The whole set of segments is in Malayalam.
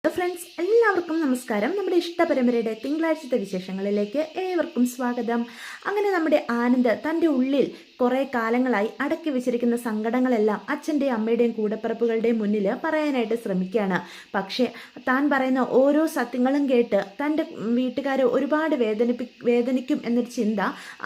ഫ്രണ്ട്സ് എല്ലാവർക്കും നമസ്കാരം. നമ്മുടെ ഇഷ്ടപരമ്പരയുടെ തിങ്കളാഴ്ചത്തെ വിശേഷങ്ങളിലേക്ക് ഏവർക്കും സ്വാഗതം. അങ്ങനെ നമ്മുടെ ആനന്ദ് തൻ്റെ ഉള്ളിൽ കുറേ കാലങ്ങളായി അടക്കി വെച്ചിരിക്കുന്ന സങ്കടങ്ങളെല്ലാം അച്ഛൻ്റെയും അമ്മയുടെയും കൂടപ്പിറപ്പുകളുടെയും മുന്നിൽ പറയാനായിട്ട് ശ്രമിക്കുകയാണ്. പക്ഷേ താൻ പറയുന്ന ഓരോ സത്യങ്ങളും കേട്ട് തൻ്റെ വീട്ടുകാരെ ഒരുപാട് വേദനിക്കും എന്നൊരു ചിന്ത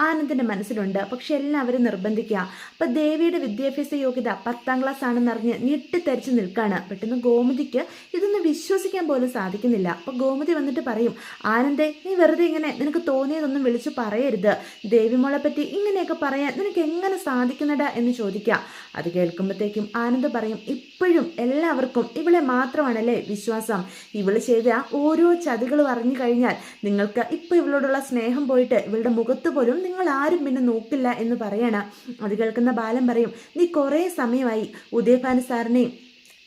ആനന്ദിൻ്റെ മനസ്സിലുണ്ട്. പക്ഷെ എല്ലാവരും നിർബന്ധിക്കുക. അപ്പം ദേവിയുടെ വിദ്യാഭ്യാസ യോഗ്യത 10ാം ക്ലാസ് ആണെന്നറിഞ്ഞ് ഞെട്ടിത്തെറിച്ച് നിൽക്കുകയാണ്. പെട്ടെന്ന് ഗോമതിക്ക് ഇതൊന്നും വിശ്വസിക്കാൻ പോലും സാധിക്കുന്നില്ല. അപ്പോൾ ഗോമതി വന്നിട്ട് പറയും, ആനന്ദേ, നീ വെറുതെ ഇങ്ങനെ നിനക്ക് തോന്നിയതൊന്നും വിളിച്ചു പറയരുത്. ദേവിമോളെ പറ്റി ഇങ്ങനെയൊക്കെ പറയാൻ നിനക്ക് എങ്ങനെ സാധിക്കുന്നടാ എന്ന് ചോദിക്കാം. അത് കേൾക്കുമ്പോഴത്തേക്കും ആനന്ദ് പറയും, ഇപ്പോഴും എല്ലാവർക്കും ഇവളെ മാത്രമാണല്ലേ വിശ്വാസം. ഇവള് ചെയ്ത ഓരോ ചതികളും അറിഞ്ഞു കഴിഞ്ഞാൽ നിങ്ങൾക്ക് ഇപ്പോൾ ഇവളോടുള്ള സ്നേഹം പോയിട്ട് ഇവളുടെ മുഖത്ത് പോലും നിങ്ങൾ ആരും പിന്നെ നോക്കില്ല എന്ന് പറയണം. അത് കേൾക്കുന്ന ബാലൻ പറയും, നീ കുറേ സമയമായി ഉദയഭാനു സാറിനെയും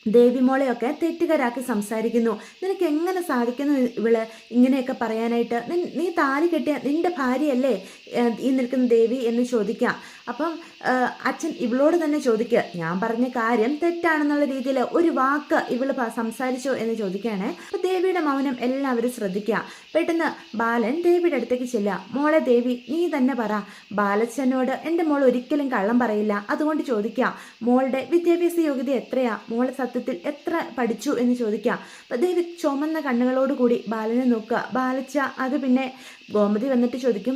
ദേവിമോളെയൊക്കെ തെറ്റുകാരാക്കി സംസാരിക്കുന്നു. നിനക്ക് എങ്ങനെ സാധിക്കുന്നു ഇവള് ഇങ്ങനെയൊക്കെ പറയാനായിട്ട്? നീ താലി കെട്ടിയ നിന്റെ ഭാര്യയല്ലേ ഈ നിൽക്കുന്ന ദേവി എന്ന് ചോദിക്കാം. അപ്പം അച്ഛൻ ഇവളോട് തന്നെ ചോദിക്കുക, ഞാൻ പറഞ്ഞ കാര്യം തെറ്റാണെന്നുള്ള രീതിയിൽ ഒരു വാക്ക് ഇവള് സംസാരിച്ചോ എന്ന് ചോദിക്കുകയാണെ. അപ്പം ദേവിയുടെ മൗനം എല്ലാവരും ശ്രദ്ധിക്കുക. പെട്ടെന്ന് ബാലൻ ദേവിയുടെ അടുത്തേക്ക് ചെല്ലുക. മോളെ ദേവി, നീ തന്നെ പറ. ബാലച്ചനോട് എൻ്റെ മോൾ ഒരിക്കലും കള്ളം പറയില്ല. അതുകൊണ്ട് ചോദിക്കുക, മോളുടെ വിദ്യാഭ്യാസ യോഗ്യത എത്രയാ? മോളെ സത്യത്തിൽ എത്ര പഠിച്ചു എന്ന് ചോദിക്കാം. അപ്പം ദേവി ചുമന്ന കണ്ണുകളോടുകൂടി ബാലനെ നോക്കുക. ബാലച്ച അത് പിന്നെ ഗോമതി വന്നിട്ട് ചോദിക്കും,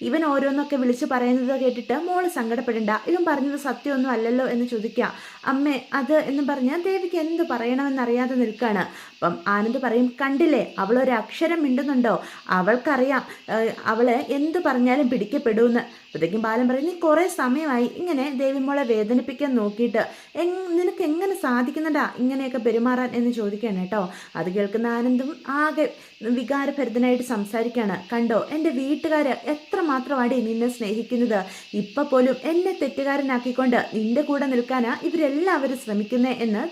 ഇവൻ ഓരോന്നൊക്കെ വിളിച്ചു പറയുന്നത് കേട്ടിട്ട് മോള് സങ്കടപ്പെടണ്ട, ഇവൻ പറഞ്ഞത് സത്യമൊന്നും അല്ലല്ലോ എന്ന് ചോദിക്കുക. അമ്മേ അത് എന്ന് പറഞ്ഞാൽ ദേവിക്ക് എന്ത് പറയണമെന്നറിയാതെ നിൽക്കുകയാണ്. അപ്പം ആനന്ദ് പറയും, കണ്ടില്ലേ, അവളൊരു അക്ഷരം മിണ്ടുന്നുണ്ടോ? അവൾക്കറിയാം അവള് എന്ത് പറഞ്ഞാലും പിടിക്കപ്പെടുമെന്ന്. അപ്പോഴത്തേക്കും ബാലൻ പറയും, നീ കുറേ സമയമായി ഇങ്ങനെ ദേവിമോളെ വേദനിപ്പിക്കാൻ നോക്കിയിട്ട് നിനക്ക് എങ്ങനെ സാധിക്കുന്നുണ്ടാ ഇങ്ങനെയൊക്കെ പെരുമാറാൻ എന്ന് ചോദിക്കുകയാണ് കേട്ടോ. അത് കേൾക്കുന്ന ആനന്ദും ആകെ വികാരഭരിതനായിട്ട് സംസാരിക്കുകയാണ്. കണ്ടോ, എൻ്റെ വീട്ടുകാർ എത്രമാത്രമാണ് നിന്നെ സ്നേഹിക്കുന്നത്. ഇപ്പം പോലും എന്നെ തെറ്റുകാരനാക്കിക്കൊണ്ട് നിന്റെ കൂടെ നിൽക്കാനാ ഇവരെല്ലാവരും ശ്രമിക്കുന്നേ എന്ന്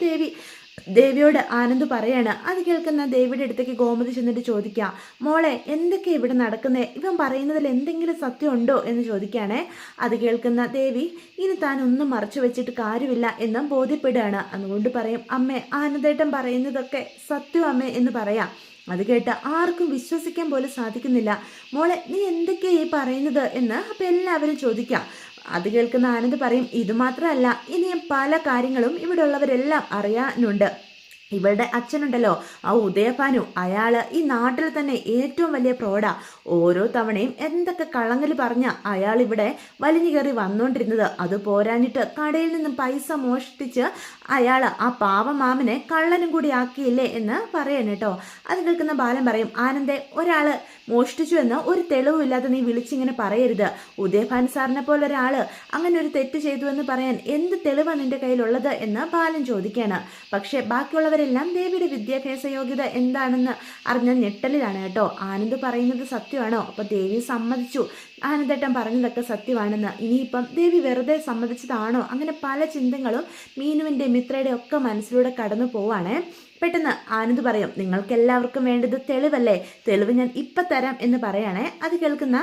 ദേവിയോട് ആനന്ദ് പറയാണ്. അത് കേൾക്കുന്ന ദേവിയുടെ അടുത്തേക്ക് ഗോമതി ചെന്നിട്ട് ചോദിക്കാം, മോളെ എന്തൊക്കെയാ ഇവിടെ നടക്കുന്നേ? ഇവൻ പറയുന്നതിൽ എന്തെങ്കിലും സത്യം ഉണ്ടോ എന്ന് ചോദിക്കുകയാണേ. അത് കേൾക്കുന്ന ദേവി ഇനി താൻ ഒന്നും മറച്ചു വെച്ചിട്ട് കാര്യമില്ല എന്ന് ബോധ്യപ്പെടുകയാണ്. അതുകൊണ്ട് പറയും, അമ്മേ, ആനന്ദേട്ടൻ പറയുന്നതൊക്കെ സത്യം അമ്മേ എന്ന് പറയാം. അത് കേട്ട് ആർക്കും വിശ്വസിക്കാൻ പോലും സാധിക്കുന്നില്ല. മോളെ, നീ എന്തൊക്കെയാ ഈ പറയുന്നത് എന്ന് അപ്പം എല്ലാവരും ചോദിക്കാം. അത് കേൾക്കുന്ന ആനന്ദ് പറയും, ഇത് മാത്രമല്ല, ഇനിയും പല കാര്യങ്ങളും ഇവിടെ ഉള്ളവരെല്ലാം അറിയാനുണ്ട്. ഇവളുടെ അച്ഛനുണ്ടല്ലോ, ആ ഉദയഭാനു, അയാൾ ഈ നാട്ടിൽ തന്നെ ഏറ്റവും വലിയ ഫ്രോഡാ. ഓരോ തവണയും എന്തൊക്കെ കളങ്കൽ പറഞ്ഞ അയാൾ ഇവിടെ വലിഞ്ഞു കയറി വന്നുകൊണ്ടിരുന്നത്. അത് പോരാഞ്ഞിട്ട് കടയിൽ നിന്നും പൈസ മോഷ്ടിച്ച് അയാൾ ആ പാവമാമനെ കള്ളനും കൂടി ആക്കിയില്ലേ എന്ന് പറയണം കേട്ടോ. അത് കേൾക്കുന്ന ബാലൻ പറയും, ആനന്ദേ, ഒരാള് മോഷ്ടിച്ചു എന്ന് ഒരു തെളിവുമില്ലാതെ നീ വിളിച്ചിങ്ങനെ പറയരുത്. ഉദയഭാനു സാറിനെ പോലെ ഒരാൾ അങ്ങനെ ഒരു തെറ്റ് ചെയ്തു എന്ന് പറയാൻ എന്ത് തെളിവാണ് നിന്റെ കയ്യിലുള്ളത് എന്ന് ബാലൻ ചോദിക്കുകയാണ്. പക്ഷേ ബാക്കിയുള്ളവരെല്ലാം ദേവിയുടെ വിദ്യാഭ്യാസ യോഗ്യത എന്താണെന്ന് അറിഞ്ഞ ഞെട്ടലിലാണ് കേട്ടോ. ആനന്ദ് പറയുന്നത് സത്യമാണോ? അപ്പോൾ ദേവി സമ്മതിച്ചു, ആനന്ദേട്ടൻ പറഞ്ഞതൊക്കെ സത്യമാണെന്ന്. ഇനിയിപ്പം ദേവി വെറുതെ സമ്മതിച്ചതാണോ? അങ്ങനെ പല ചിന്തകളും മീനുവിൻ്റെ മിത്രയുടെ ഒക്കെ മനസ്സിലൂടെ കടന്നു പോവാണ്. പെട്ടെന്ന് ആനന്ദ് പറയും, നിങ്ങൾക്ക് എല്ലാവർക്കും വേണ്ടത് തെളിവല്ലേ? തെളിവ് ഞാൻ ഇപ്പം തരാം എന്ന് പറയുകയാണേ. അത് കേൾക്കുന്ന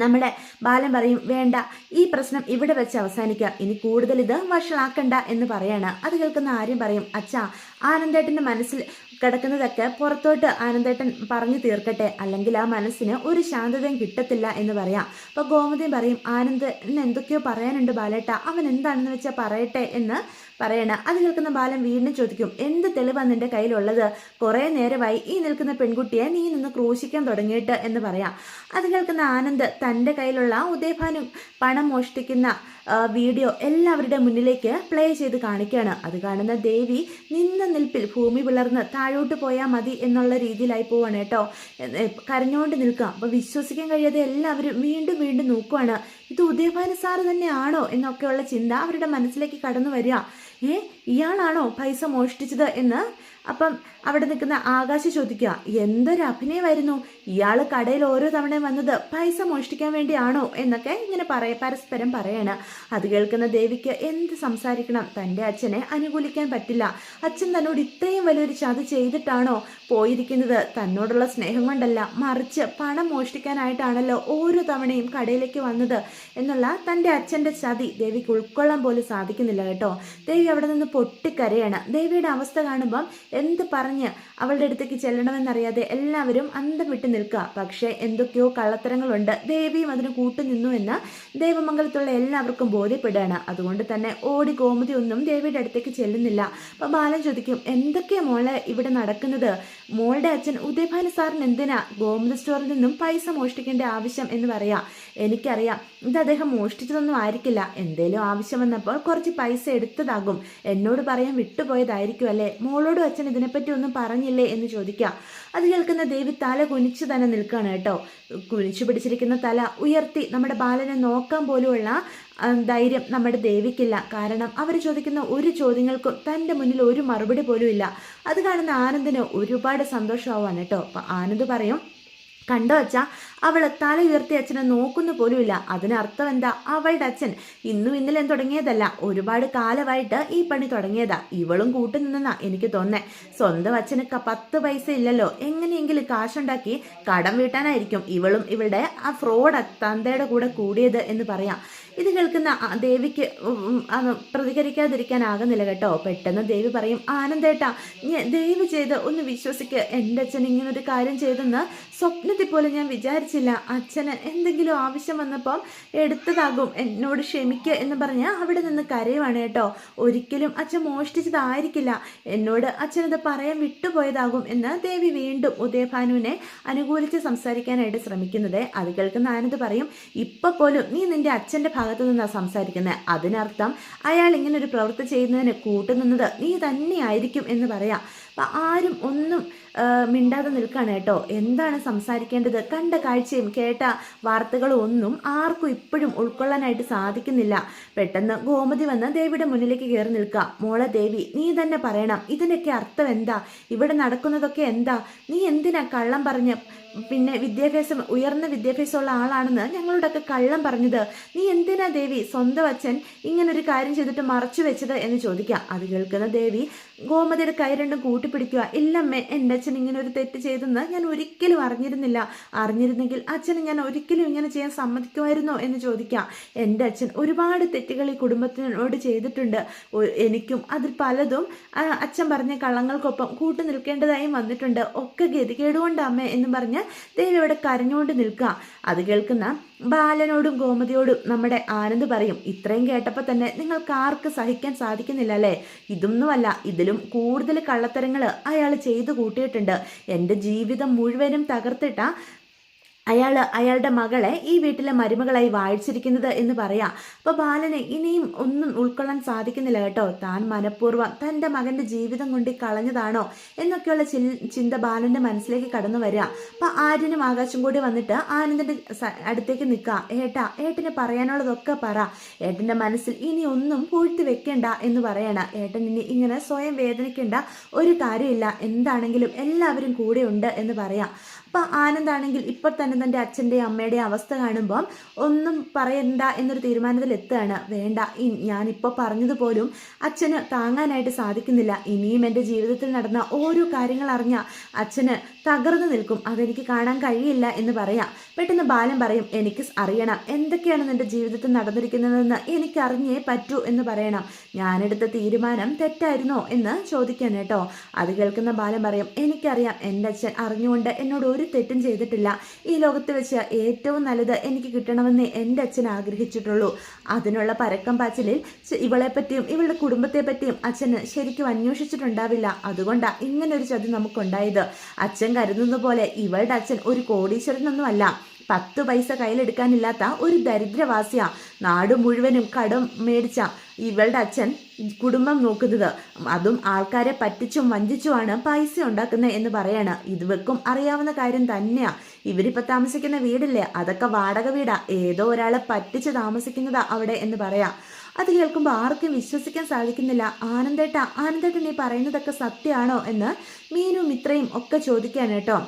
നമ്മുടെ ബാലൻ പറയും, വേണ്ട, ഈ പ്രശ്നം ഇവിടെ വെച്ച് അവസാനിക്കുക, ഇനി കൂടുതൽ ഇത് വഷളാക്കണ്ട എന്ന് പറയാണ്. അത് കേൾക്കുന്ന ആര്യം പറയും, അച്ഛാ, ആനന്ദേട്ടൻ്റെ മനസ്സിൽ കിടക്കുന്നതൊക്കെ പുറത്തോട്ട് ആനന്ദേട്ടൻ പറഞ്ഞു തീർക്കട്ടെ, അല്ലെങ്കിൽ ആ മനസ്സിന് ഒരു ശാന്തതയും കിട്ടത്തില്ല എന്ന് പറയാം. അപ്പോൾ ഗോമതിയും പറയും, ആനന്ദന് എന്തൊക്കെയോ പറയാനുണ്ട് ബാലേട്ട, അവൻ എന്താണെന്ന് വെച്ചാൽ പറയട്ടെ എന്ന് പറയണം. അത് കേൾക്കുന്ന ബാലൻ വീണ്ടും ചോദിക്കും, എന്ത് തെളിവാണ് നിന്റെ കയ്യിലുള്ളത്? കുറേ നേരമായി ഈ നിൽക്കുന്ന പെൺകുട്ടിയെ നീ നിന്ന് ക്രൂശിക്കാൻ തുടങ്ങിയിട്ട് എന്ന് പറയാം. അത് കേൾക്കുന്ന ആനന്ദ് തൻ്റെ കയ്യിലുള്ള ഉദയഭാനു പണം മോഷ്ടിക്കുന്ന വീഡിയോ എല്ലാവരുടെ മുന്നിലേക്ക് പ്ലേ ചെയ്ത് കാണിക്കുകയാണ്. അത് കാണുന്ന ദേവി നിന്ന നിൽപ്പിൽ ഭൂമി പിളർന്ന് താഴോട്ട് പോയാൽ മതി എന്നുള്ള രീതിയിലായി പോവാണ് കേട്ടോ. കരഞ്ഞുകൊണ്ട് നിൽക്കുക. അപ്പോൾ വിശ്വസിക്കാൻ കഴിയാതെ എല്ലാവരും വീണ്ടും വീണ്ടും നോക്കുവാണ്. ഇത് ഉദയഭാനു സാറ് തന്നെയാണോ എന്നൊക്കെയുള്ള ചിന്ത അവരുടെ മനസ്സിലേക്ക് കടന്നു വരിക. ഇയാളാണോ പൈസ മോഷ്ടിച്ചത് എന്ന് അപ്പം അവിടെ നിൽക്കുന്ന ആകാശ് ചോദിക്കുക, എന്തൊരു അഭിനയമായിരുന്നു, ഇയാൾ കടയിൽ ഓരോ തവണയും വന്നത് പൈസ മോഷ്ടിക്കാൻ വേണ്ടിയാണോ എന്നൊക്കെ ഇങ്ങനെ പരസ്പരം പറയാണ്. അത് കേൾക്കുന്ന ദേവിക്ക് എന്ത് സംസാരിക്കണം? തൻ്റെ അച്ഛനെ അനുകൂലിക്കാൻ പറ്റില്ല. അച്ഛൻ തന്നോട് ഇത്രയും വലിയൊരു ചതി ചെയ്തിട്ടാണോ പോയിരിക്കുന്നത്? തന്നോടുള്ള സ്നേഹം കൊണ്ടല്ല, മറിച്ച് പണം മോഷ്ടിക്കാനായിട്ടാണല്ലോ ഓരോ തവണയും കടയിലേക്ക് വന്നത് എന്നുള്ള തൻ്റെ അച്ഛൻ്റെ ചതി ദേവിക്ക് ഉൾക്കൊള്ളാൻ പോലും സാധിക്കുന്നില്ല കേട്ടോ. ദേവി അവിടെ നിന്ന് പൊട്ടിക്കരയാണ്. ദേവിയുടെ അവസ്ഥ കാണുമ്പം എന്ത് പറഞ്ഞ് അവളുടെ അടുത്തേക്ക് ചെല്ലണമെന്നറിയാതെ എല്ലാവരും അന്തം വിട്ട് നിൽക്കുക. പക്ഷേ എന്തൊക്കെയോ കള്ളത്തരങ്ങളുണ്ട്, ദേവിയും അതിന് കൂട്ടുനിന്നു എന്ന് ദേവമംഗലത്തുള്ള എല്ലാവർക്കും ബോധ്യപ്പെടുകയാണ്. അതുകൊണ്ട് തന്നെ ഓടി ഗോമതി ഒന്നും ദേവിയുടെ അടുത്തേക്ക് ചെല്ലുന്നില്ല. അപ്പം ബാലൻ ചോദിക്കും, എന്തൊക്കെയാ മോളെ ഇവിടെ നടക്കുന്നത്? മോളുടെ അച്ഛൻ ഉദയഭാനു സാറിന് എന്തിനാ ഗോമതി സ്റ്റോറിൽ നിന്നും പൈസ മോഷ്ടിക്കേണ്ട ആവശ്യം എന്ന് പറയാം. എനിക്കറിയാം, ഇത് അദ്ദേഹം മോഷ്ടിച്ചതൊന്നും ആയിരിക്കില്ല, എന്തേലും ആവശ്യം വന്നപ്പോൾ കുറച്ച് പൈസ എടുത്തതാകും, എന്നോട് പറയാൻ വിട്ടുപോയതായിരിക്കും അല്ലേ? മോളോടും അച്ഛൻ ഇതിനെപ്പറ്റി ഒന്നും പറഞ്ഞില്ലേ എന്ന് ചോദിക്കാം. അത് കേൾക്കുന്ന ദേവി തല കുനിച്ചു തന്നെ നിൽക്കുകയാണ് കേട്ടോ. കുനിച്ചു പിടിച്ചിരിക്കുന്ന തല ഉയർത്തി നമ്മുടെ ബാലനെ നോക്കാൻ പോലുമുള്ള ധൈര്യം നമ്മുടെ ദേവിക്കില്ല. കാരണം അവർ ചോദിക്കുന്ന ഒരു ചോദ്യങ്ങൾക്കും തൻ്റെ മുന്നിൽ ഒരു മറുപടി പോലും ഇല്ല. അത് കാണുന്ന ആനന്ദിന് ഒരുപാട് സന്തോഷമാവാണ് കേട്ടോ. അപ്പം ആനന്ദ് പറയും, കണ്ടോ അച്ഛാ, അവൾ തല ഉയർത്തി അച്ഛനെ നോക്കുന്നു പോലുമില്ല. അതിനർത്ഥം എന്താ? അവളുടെ അച്ഛൻ ഇന്നും ഇന്നലെയും തുടങ്ങിയതല്ല, ഒരുപാട് കാലമായിട്ട് ഈ പണി തുടങ്ങിയതാ. ഇവളും കൂട്ടുനിന്നാ എനിക്ക് തോന്നേ. സ്വന്തം അച്ഛന് 10 പൈസ ഇല്ലല്ലോ, എങ്ങനെയെങ്കിലും കാശുണ്ടാക്കി കടം വീട്ടാനായിരിക്കും ഇവളും ഇവളുടെ ആ ഫ്രോഡ് തന്തയുടെ കൂടെ കൂടിയത് എന്ന് പറയാം. ഇത് കേൾക്കുന്ന ദേവിക്ക് പ്രതികരിക്കാതിരിക്കാനാകുന്നില്ല കേട്ടോ. പെട്ടെന്ന് ദേവി പറയും, ആനന്ദേട്ടാ, ദയവ് ചെയ്ത് ഒന്ന് വിശ്വസിക്ക്, എൻ്റെ അച്ഛൻ ഇങ്ങനൊരു കാര്യം ചെയ്തെന്ന് സ്വപ്നത്തിൽ പോലും ഞാൻ വിചാരിച്ചില്ല. അച്ഛന് എന്തെങ്കിലും ആവശ്യം വന്നപ്പം എടുത്തതാകും, എന്നോട് ക്ഷമിക്കുക എന്ന് പറഞ്ഞ് അവിടെ നിന്ന് കരയുവാണ് കേട്ടോ. ഒരിക്കലും അച്ഛൻ മോഷ്ടിച്ചതായിരിക്കില്ല, എന്നോട് അച്ഛനത് പറയാൻ വിട്ടുപോയതാകും എന്ന് ദേവി വീണ്ടും ഉദയഭാനുവിനെ അനുകൂലിച്ച് സംസാരിക്കാനായിട്ട് ശ്രമിക്കുന്നത്. അത് കേൾക്കുന്ന ആനന്ദ് പറയും, ഇപ്പൊ പോലും നീ നിന്റെ അച്ഛൻ്റെ ഭാഗത്തു നിന്നാണ് സംസാരിക്കുന്നത്, അതിനർത്ഥം അയാൾ ഇങ്ങനെ ഒരു പ്രവൃത്തി ചെയ്യുന്നതിന് കൂട്ടുനിന്നത് നീ തന്നെയായിരിക്കും എന്ന് പറയാം. അപ്പം ആരും ഒന്നും മിണ്ടാതെ നിൽക്കുകയാണ് കേട്ടോ. എന്താണ് സംസാരിക്കേണ്ടത്? കണ്ട കാഴ്ചയും കേട്ട വാർത്തകളും ഒന്നും ആർക്കും ഇപ്പോഴും ഉൾക്കൊള്ളാനായിട്ട് സാധിക്കുന്നില്ല. പെട്ടെന്ന് ഗോമതി വന്ന് ദേവിയുടെ മുന്നിലേക്ക് കയറി നിൽക്കുക. മോളെ ദേവി, നീ തന്നെ പറയണം, ഇതിനൊക്കെ അർത്ഥം എന്താ? ഇവിടെ നടക്കുന്നതൊക്കെ എന്താ? നീ എന്തിനാ കള്ളം പറഞ്ഞ് പിന്നെ ഉയർന്ന വിദ്യാഭ്യാസമുള്ള ആളാണെന്ന് ഞങ്ങളോടൊക്കെ കള്ളം പറഞ്ഞത്? നീ എന്തിനാ ദേവി സ്വന്തം അച്ഛൻ ഇങ്ങനൊരു കാര്യം ചെയ്തിട്ട് മറച്ചു വെച്ചത് എന്ന് ചോദിക്കാം. അത് കേൾക്കുന്ന ദേവി ഗോമതിയുടെ കൈ രണ്ടും കൂട്ടിപ്പിടിക്കുക. ഇല്ലമ്മേ, എൻ്റെ അച്ഛൻ ഇങ്ങനെ ഒരു തെറ്റ് ചെയ്തെന്ന് ഞാൻ ഒരിക്കലും അറിഞ്ഞിരുന്നില്ല. അറിഞ്ഞിരുന്നെങ്കിൽ അച്ഛന് ഞാൻ ഒരിക്കലും ഇങ്ങനെ ചെയ്യാൻ സമ്മതിക്കുമായിരുന്നോ എന്ന് ചോദിക്കാം. എൻ്റെ അച്ഛൻ ഒരുപാട് തെറ്റുകൾ ഈ കുടുംബത്തിനോട് ചെയ്തിട്ടുണ്ട്. എനിക്കും അതിൽ പലതും അച്ഛൻ പറഞ്ഞ കള്ളങ്ങൾക്കൊപ്പം കൂട്ടു നിൽക്കേണ്ടതായും വന്നിട്ടുണ്ട്. ഒക്കെ ഗതികേടുകൊണ്ട് അമ്മേ എന്ന് പറഞ്ഞ് ദേവി അവിടെ കരഞ്ഞുകൊണ്ട് നിൽക്കുക. അത് കേൾക്കുന്ന ബാലനോടും ഗോമതിയോടും നമ്മുടെ ആനന്ദ് പറയും, ഇത്രയും കേട്ടപ്പോൾ തന്നെ നിങ്ങൾക്ക് ആർക്ക് സഹിക്കാൻ സാധിക്കുന്നില്ല അല്ലേ? ഇതൊന്നുമല്ല, ഇതിലും കൂടുതൽ കള്ളത്തരങ്ങൾ അയാൾ ചെയ്തു കൂട്ടിയിട്ടുണ്ട്. എൻ്റെ ജീവിതം മുഴുവനും തകർത്തിട്ട അയാളുടെ മകളെ ഈ വീട്ടിലെ മരുമകളായി വാഴിച്ചിരിക്കുന്നത് എന്ന് പറയാം. അപ്പോൾ ബാലന് ഇനിയും ഒന്നും ഉൾക്കൊള്ളാൻ സാധിക്കുന്നില്ല കേട്ടോ. താൻ മനഃപൂർവ്വം തൻ്റെ മകൻ്റെ ജീവിതം കൊണ്ട് കളഞ്ഞതാണോ എന്നൊക്കെയുള്ള ചിന്ത ബാലൻ്റെ മനസ്സിലേക്ക് കടന്നു വരിക. അപ്പോൾ ആര്യനും ആകാശം കൂടി വന്നിട്ട് ആനന്ദിൻ്റെ അടുത്തേക്ക് നിൽക്കുക. ഏട്ടന് പറയാനുള്ളതൊക്കെ പറ, ഏട്ടൻ്റെ മനസ്സിൽ ഇനി ഒന്നും പൂഴ്ത്തി വെക്കേണ്ട എന്ന് പറയണ. ഏട്ടൻ ഇനി ഇങ്ങനെ സ്വയം വേദനിക്കേണ്ട ഒരു കാര്യമില്ല, എന്താണെങ്കിലും എല്ലാവരും കൂടെ ഉണ്ട് എന്ന് പറയാം. അപ്പം ആനന്ദാണെങ്കിൽ ഇപ്പോൾ തന്നെ തൻ്റെ അച്ഛൻ്റെയും അമ്മയുടെയും അവസ്ഥ കാണുമ്പം ഒന്നും പറയണ്ട എന്നൊരു തീരുമാനത്തിൽ എത്തുകയാണ്. വേണ്ട, ഞാനിപ്പോൾ പറഞ്ഞതുപോലും അച്ഛന് താങ്ങാനായിട്ട് സാധിക്കുന്നില്ല. ഇനിയും എൻ്റെ ജീവിതത്തിൽ നടന്ന ഓരോ കാര്യങ്ങൾ അറിഞ്ഞാൽ അച്ഛന് തകർന്നു നിൽക്കും, അതെനിക്ക് കാണാൻ കഴിയില്ല എന്ന് പറയാം. പെട്ടെന്ന് ബാലൻ പറയും, എനിക്ക് അറിയണം എന്തൊക്കെയാണ് നിൻ്റെ ജീവിതത്തിൽ നടന്നിരിക്കുന്നതെന്ന് എനിക്കറിഞ്ഞേ പറ്റൂ എന്ന് പറയണം. ഞാനെടുത്ത തീരുമാനം തെറ്റായിരുന്നോ എന്ന് ചോദിക്കാൻ കേട്ടോ. അത് കേൾക്കുന്ന ബാലൻ പറയും, എനിക്കറിയാം എൻ്റെ അച്ഛൻ അറിഞ്ഞുകൊണ്ട് എന്നോട് ഒരു തെറ്റും ചെയ്തിട്ടില്ല. ഈ ലോകത്ത് വെച്ച് ഏറ്റവും നല്ലത് എനിക്ക് കിട്ടണമെന്ന് എൻ്റെ അച്ഛൻ ആഗ്രഹിച്ചിട്ടുള്ളൂ. അതിനുള്ള പരക്കം പാച്ചിലിൽ ഇവളെപ്പറ്റിയും ഇവളുടെ കുടുംബത്തെ പറ്റിയും അച്ഛന് ശരിക്കും അന്വേഷിച്ചിട്ടുണ്ടാവില്ല. അതുകൊണ്ടാണ് ഇങ്ങനൊരു ചതി നമുക്കുണ്ടായത്. അച്ഛൻ കരുതുന്ന പോലെ ഇവളുടെ അച്ഛൻ ഒരു കോടീശ്വരനൊന്നുമല്ല, 10 പൈസ കയ്യിലെടുക്കാനില്ലാത്ത ഒരു ദരിദ്രവാസിയാ. നാട് മുഴുവനും കടം മേടിച്ച ഇവളുടെ അച്ഛൻ കുടുംബം നോക്കുന്നത്, അതും ആൾക്കാരെ പറ്റിച്ചും വഞ്ചിച്ചുമാണ് പൈസ ഉണ്ടാക്കുന്നത് എന്ന് പറയാണ്. ഇതുവെക്കും അറിയാവുന്ന കാര്യം തന്നെയാ. ഇവരിപ്പോൾ താമസിക്കുന്ന വീടില്ലേ, അതൊക്കെ വാടക വീടാ, ഏതോ ഒരാളെ പറ്റിച്ച് താമസിക്കുന്നതാ അവിടെ എന്ന് പറയാം. അത് കേൾക്കുമ്പോൾ ആർക്കും വിശ്വസിക്കാൻ സാധിക്കുന്നില്ല. ആനന്ദേട്ടൻ നീ പറയുന്നതൊക്കെ സത്യമാണോ എന്ന് മീനും മിത്രയും ഒക്കെ ചോദിക്കാൻ കേട്ടോ.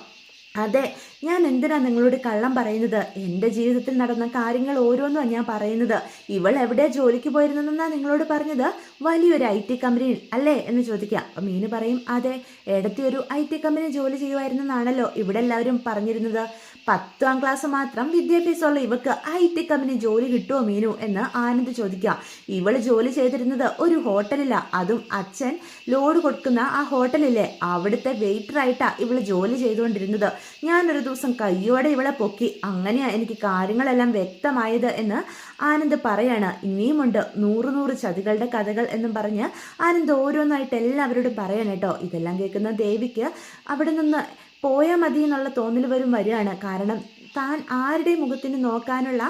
അതെ, ഞാൻ എന്തിനാ നിങ്ങളോട് കള്ളം പറയുന്നത്? എൻ്റെ ജീവിതത്തിൽ നടന്ന കാര്യങ്ങൾ ഓരോന്നുമാണ് ഞാൻ പറയുന്നത്. ഇവൾ എവിടെ ജോലിക്ക് പോയിരുന്നെന്നാണ് നിങ്ങളോട് പറഞ്ഞത്? വലിയൊരു IT കമ്പനിയിൽ അല്ലേ എന്ന് ചോദിക്കുക. അപ്പം മീന് പറയും, അതെ, ഏടത്തി ഒരു IT കമ്പനി ജോലി ചെയ്യുമായിരുന്നെന്നാണല്ലോ ഇവിടെ എല്ലാവരും പറഞ്ഞിരുന്നത്. 10ാം ക്ലാസ് മാത്രം വിദ്യാഭ്യാസമുള്ള ഇവക്ക് IT കമ്പനി ജോലി കിട്ടുമോ മീനു എന്ന് ആനന്ദ് ചോദിക്കാം. ഇവള് ജോലി ചെയ്തിരുന്നത് ഒരു ഹോട്ടലില്ല, അതും അച്ഛൻ ലോഡ് കൊടുക്കുന്ന ആ ഹോട്ടലില്ലേ അവിടുത്തെ വെയിറ്ററായിട്ടാ ഇവള് ജോലി ചെയ്തുകൊണ്ടിരുന്നത്. ഞാനൊരു ദിവസം കയ്യോടെ ഇവളെ പൊക്കി, അങ്ങനെയാ എനിക്ക് കാര്യങ്ങളെല്ലാം വ്യക്തമായത് എന്ന് ആനന്ദ് പറയാണ്. ഇനിയുമുണ്ട് 100 ചതികളുടെ കഥകൾ എന്നും പറഞ്ഞ് ആനന്ദ് ഓരോന്നായിട്ട് എല്ലാവരോടും പറയണം കേട്ടോ. ഇതെല്ലാം കേൾക്കുന്ന ദേവിക്ക് അവിടെ നിന്ന് പോയാൽ മതി എന്നുള്ള തോന്നൽ വരികയാണ്. കാരണം താൻ ആരുടെയും മുഖത്തിന് നോക്കാനുള്ള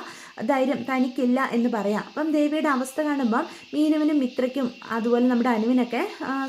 ധൈര്യം തനിക്കില്ല എന്ന് പറയാം. അപ്പം ദേവിയുടെ അവസ്ഥ കാണുമ്പം മീനുവിനും മിത്രയ്ക്കും അതുപോലെ നമ്മുടെ അനുവിനൊക്കെ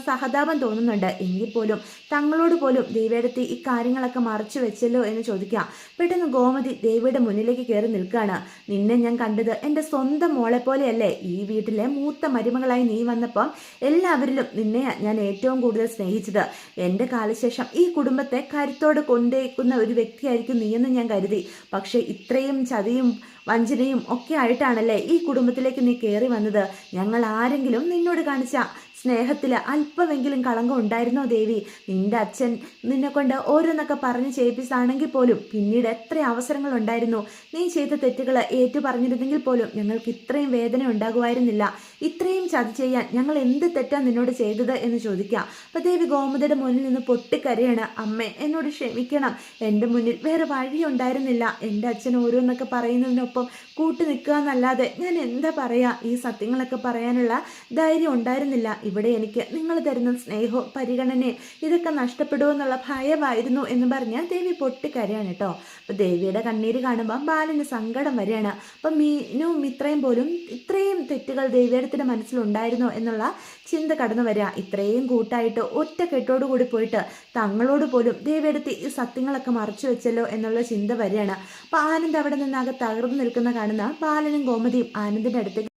സഹതാപം തോന്നുന്നുണ്ട്. എങ്കിൽ പോലും തങ്ങളോട് പോലും ദേവിയെടുത്ത് ഈ കാര്യങ്ങളൊക്കെ മറച്ചു വെച്ചല്ലോ എന്ന് ചോദിക്കാം. പെട്ടെന്ന് ഗോമതി ദേവിയുടെ മുന്നിലേക്ക് കയറി നിൽക്കുകയാണ്. നിന്നെ ഞാൻ കണ്ടത് എൻ്റെ സ്വന്തം മോളെ പോലെയല്ലേ? ഈ വീട്ടിലെ മൂത്ത മരുമകളായി നീ വന്നപ്പം എല്ലാവരിലും നിന്നെ ഞാൻ ഏറ്റവും കൂടുതൽ സ്നേഹിച്ചത്. എൻ്റെ കാലശേഷം ഈ കുടുംബത്തെ കരുത്തോടെ കൊണ്ടേക്കുന്ന ഒരു വ്യക്തിയായിരിക്കും നീയെന്ന് ഞാൻ കരുതി. പക്ഷേ ഇത്രയും ചതിയും വഞ്ചനയും ഒക്കെ ആയിട്ടാണല്ലേ ഈ കുടുംബത്തിലേക്ക് നീ കയറി വന്നത്. ഞങ്ങൾ ആരെങ്കിലും നിന്നോട് കാണിച്ച സ്നേഹത്തിൽ അല്പമെങ്കിലും കളങ്കം ഉണ്ടായിരുന്നോ ദേവി? നിന്റെ അച്ഛൻ നിന്നെ കൊണ്ട് ഓരോന്നൊക്കെ പറഞ്ഞ് ചെയ്യിപ്പിച്ചാണെങ്കിൽ പോലും പിന്നീട് എത്ര അവസരങ്ങൾ ഉണ്ടായിരുന്നു. നീ ചെയ്ത തെറ്റുകൾ ഏറ്റു പറഞ്ഞിരുന്നെങ്കിൽ പോലും ഞങ്ങൾക്ക് ഇത്രയും വേദന ഉണ്ടാകുമായിരുന്നില്ല. ഇത്രയും ചതി ചെയ്യാൻ ഞങ്ങൾ എന്ത് തെറ്റാണ് നിന്നോട് ചെയ്തത് എന്ന് ചോദിക്കാം. അപ്പോൾ ദേവി ഗോമതിയുടെ മുന്നിൽ നിന്ന് പൊട്ടിക്കരയാണ്. അമ്മേ, എന്നോട് ക്ഷമിക്കണം. എൻ്റെ മുന്നിൽ വേറെ വഴി ഉണ്ടായിരുന്നില്ല. എൻ്റെ അച്ഛൻ ഓരോന്നൊക്കെ പറയുന്നതിനൊപ്പം കൂട്ടു നിൽക്കുക എന്നല്ലാതെ ഞാൻ എന്താ പറയുക? ഈ സത്യങ്ങളൊക്കെ പറയാനുള്ള ധൈര്യം ഉണ്ടായിരുന്നില്ല. ഇവിടെ എനിക്ക് നിങ്ങൾ തരുന്ന സ്നേഹവും പരിഗണനയും ഇതൊക്കെ നഷ്ടപ്പെടുമെന്നുള്ള ഭയമായിരുന്നു എന്ന് പറഞ്ഞ് ദേവി പൊട്ടിക്കരയാണ് കേട്ടോ. അപ്പോൾ ദേവിയുടെ കണ്ണീര് കാണുമ്പോൾ ബാലന് സങ്കടം വരികയാണ്. അപ്പം മീനും മിത്രയും പോലും ഇത്രയും തെറ്റുകൾ ദേവിയുടെ മനസ്സിലുണ്ടായിരുന്നോ എന്നുള്ള ചിന്ത കടന്നു വരിക. ഇത്രയും കൂട്ടായിട്ട് ഒറ്റ കെട്ടോടുകൂടി പോയിട്ട് തങ്ങളോട് പോലും ദേവിയെടുത്ത് ഈ സത്യങ്ങളൊക്കെ മറച്ചു വെച്ചല്ലോ എന്നുള്ള ചിന്ത വരികയാണ്. അപ്പോൾ ആനന്ദ് അവിടെ നിന്നാകെ തകർന്നു നിൽക്കുന്ന കാണുന്ന ബാലനും ഗോമതിയും ആനന്ദിൻ്റെ അടുത്തേക്ക്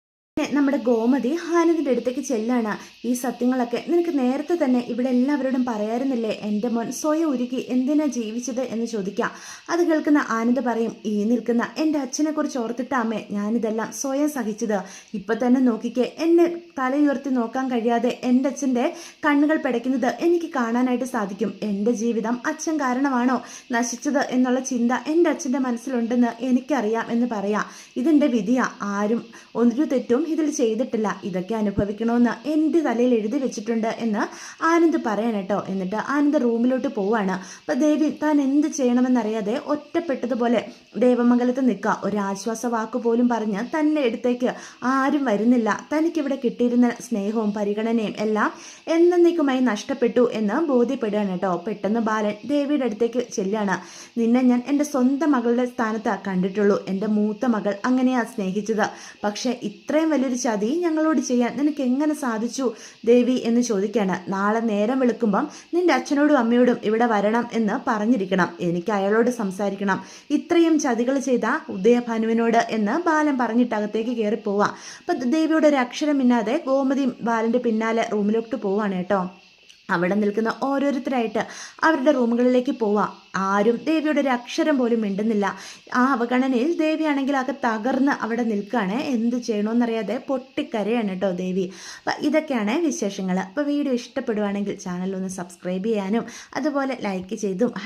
നമ്മുടെ ഗോമതി ആനന്ദിൻ്റെ അടുത്തേക്ക് ചെല്ലാണ്. ഈ സത്യങ്ങളൊക്കെ നിനക്ക് നേരത്തെ തന്നെ ഇവിടെ എല്ലാവരോടും പറയാറുന്നില്ലേ? എൻ്റെ മോൻ സ്വയം ഉരുക്കി എന്തിനാ ജീവിച്ചത് എന്ന് ചോദിക്കാം. അത് കേൾക്കുന്ന ആനന്ദ് പറയും, ഈ നിൽക്കുന്ന എൻ്റെ അച്ഛനെ കുറിച്ച് ഓർത്തിട്ടാമേ ഞാനിതെല്ലാം സ്വയം സഹിച്ചത്. ഇപ്പം തന്നെ നോക്കിക്കേ, എന്നെ തലയുയർത്തി നോക്കാൻ കഴിയാതെ എൻ്റെ അച്ഛൻ്റെ കണ്ണുകൾ പിടയ്ക്കുന്നത് എനിക്ക് കാണാനായിട്ട് സാധിക്കും. എൻ്റെ ജീവിതം അച്ഛൻ കാരണമാണോ നശിച്ചത് എന്നുള്ള ചിന്ത എൻ്റെ അച്ഛൻ്റെ മനസ്സിലുണ്ടെന്ന് എനിക്കറിയാം എന്ന് പറയാം. ഇതെൻ്റെ വിധിയാ, ആരും ഒരു തെറ്റും ഇതിൽ ചെയ്തിട്ടില്ല. ഇതൊക്കെ അനുഭവിക്കണമെന്ന് എൻ്റെ തലയിൽ എഴുതി വെച്ചിട്ടുണ്ട് എന്ന് ആനന്ദ് പറയണം കേട്ടോ. എന്നിട്ട് ആനന്ദ് റൂമിലോട്ട് പോവാണ്. അപ്പം ദേവി താൻ എന്ത് ചെയ്യണമെന്നറിയാതെ ഒറ്റപ്പെട്ടതുപോലെ ദേവമംഗലത്ത് നിൽക്കുക. ഒരാശ്വാസ വാക്ക് പോലും പറഞ്ഞ് തന്നെ അടുത്തേക്ക് ആരും വരുന്നില്ല. തനിക്കിവിടെ കിട്ടിയിരുന്ന സ്നേഹവും പരിഗണനയും എല്ലാം എന്നേക്കുമായി നഷ്ടപ്പെട്ടു എന്ന് ബോധ്യപ്പെടുകയാണ് കേട്ടോ. പെട്ടെന്ന് ബാലൻ ദേവിയുടെ അടുത്തേക്ക് ചെല്ലാണ്. നിന്നെ ഞാൻ എൻ്റെ സ്വന്തം മകളുടെ സ്ഥാനത്താണ് കണ്ടിട്ടുള്ളൂ. എൻ്റെ മൂത്ത മകൾ അങ്ങനെയാ സ്നേഹിച്ചത്. പക്ഷേ ഇത്രയും വലിയൊരു ചതി ഞങ്ങളോട് ചെയ്യാൻ നിനക്ക് എങ്ങനെ സാധിച്ചു ദേവി എന്ന് ചോദിക്കുകയാണ്. നാളെ നേരം വെളുക്കുമ്പം നിന്റെ അച്ഛനോടും അമ്മയോടും ഇവിടെ വരണം എന്ന് പറഞ്ഞിരിക്കണം. എനിക്ക് അയാളോട് സംസാരിക്കണം. ഇത്രയും ചതികൾ ചെയ്ത ഉദയഭാനുവിനോട് എന്ന് ബാലൻ പറഞ്ഞിട്ട് അകത്തേക്ക് കയറി പോവാം. അപ്പം ദേവിയുടെ ഒരു അക്ഷരം മിന്നാതെ ഗോമതിയും ബാലൻ്റെ പിന്നാലെ റൂമിലോട്ട് പോവാണ് കേട്ടോ. അവിടെ നിൽക്കുന്ന ഓരോരുത്തരായിട്ട് അവരുടെ റൂമുകളിലേക്ക് പോവാം. ആരും ദേവിയുടെ ഒരു അക്ഷരം പോലും മിണ്ടുന്നില്ല. ആ അവഗണനയിൽ ദേവിയാണെങ്കിൽ ആകെ തകർന്ന് അവിടെ നിൽക്കുകയാണ്. എന്ത് ചെയ്യണമെന്നറിയാതെ പൊട്ടിക്കരയാണ് കേട്ടോ ദേവി. അപ്പം ഇതൊക്കെയാണ് വിശേഷങ്ങൾ. അപ്പോൾ വീഡിയോ ഇഷ്ടപ്പെടുവാണെങ്കിൽ ചാനലൊന്ന് സബ്സ്ക്രൈബ് ചെയ്യാനും അതുപോലെ ലൈക്ക് ചെയ്തും